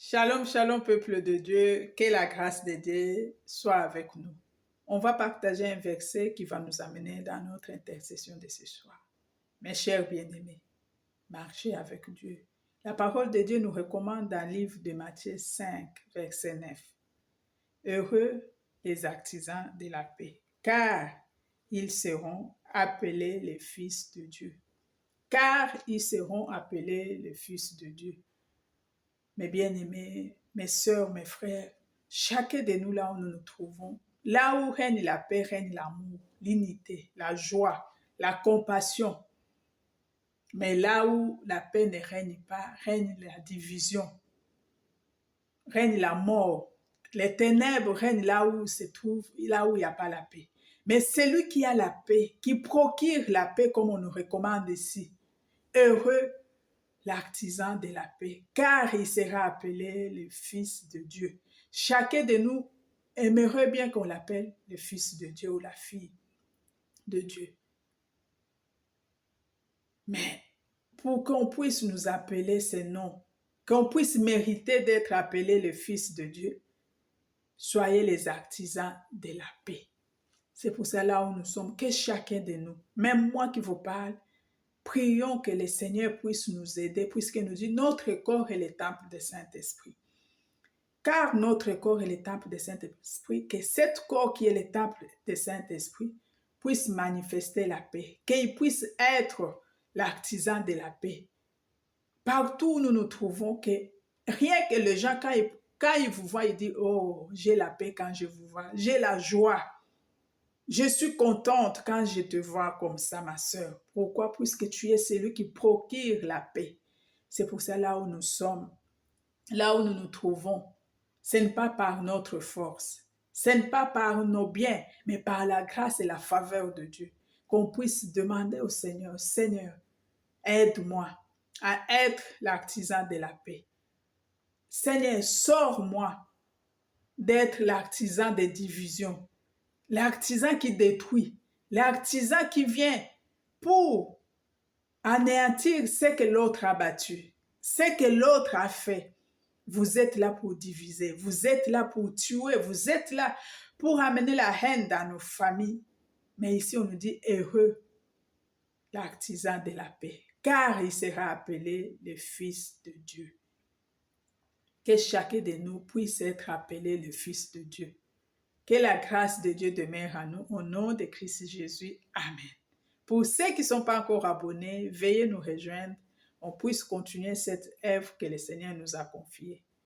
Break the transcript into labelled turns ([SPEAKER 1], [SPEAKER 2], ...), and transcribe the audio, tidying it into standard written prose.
[SPEAKER 1] Shalom, shalom, peuple de Dieu, que la grâce de Dieu soit avec nous. On va partager un verset qui va nous amener dans notre intercession de ce soir. Mes chers bien-aimés, marchez avec Dieu. La parole de Dieu nous recommande dans le livre de Matthieu 5, verset 9. Heureux les artisans de la paix, car ils seront appelés les fils de Dieu. Car ils seront appelés les fils de Dieu. Mes bien-aimés, mes sœurs, mes frères, chacun de nous là où nous nous trouvons, là où règne la paix, règne l'amour, l'unité, la joie, la compassion. Mais là où la paix ne règne pas, règne la division, règne la mort. Les ténèbres règnent là où se trouve, là où il n'y a pas la paix. Mais celui qui a la paix, qui procure la paix comme on nous recommande ici, heureux l'artisan de la paix, car il sera appelé le Fils de Dieu. Chacun de nous aimerait bien qu'on l'appelle le Fils de Dieu ou la fille de Dieu. Mais pour qu'on puisse nous appeler ces noms, qu'on puisse mériter d'être appelé le Fils de Dieu, soyez les artisans de la paix. C'est pour cela où nous sommes, que chacun de nous, même moi qui vous parle, prions que le Seigneur puisse nous aider, puisqu'il nous dit notre corps est le temple du Saint-Esprit. Car notre corps est le temple du Saint-Esprit, que cet corps qui est le temple du Saint-Esprit puisse manifester la paix, qu'il puisse être l'artisan de la paix. Partout où nous nous trouvons, que rien que les gens, quand ils vous voient, ils disent « Oh, j'ai la paix quand je vous vois, j'ai la joie. Je suis contente quand je te vois comme ça, ma sœur. » Pourquoi? Puisque tu es celui qui procure la paix. C'est pour ça là où nous sommes, là où nous nous trouvons. Ce n'est pas par notre force, ce n'est pas par nos biens, mais par la grâce et la faveur de Dieu, qu'on puisse demander au Seigneur, Seigneur, aide-moi à être l'artisan de la paix. Seigneur, sors-moi d'être l'artisan des divisions, l'artisan qui détruit, l'artisan qui vient pour anéantir ce que l'autre a battu, ce que l'autre a fait. Vous êtes là pour diviser, vous êtes là pour tuer, vous êtes là pour amener la haine dans nos familles. Mais ici, on nous dit heureux l'artisan de la paix, car il sera appelé le Fils de Dieu. Que chacun de nous puisse être appelé le Fils de Dieu. Que la grâce de Dieu demeure à nous au nom de Christ Jésus. Amen. Pour ceux qui ne sont pas encore abonnés, veuillez nous rejoindre. On puisse continuer cette œuvre que le Seigneur nous a confiée.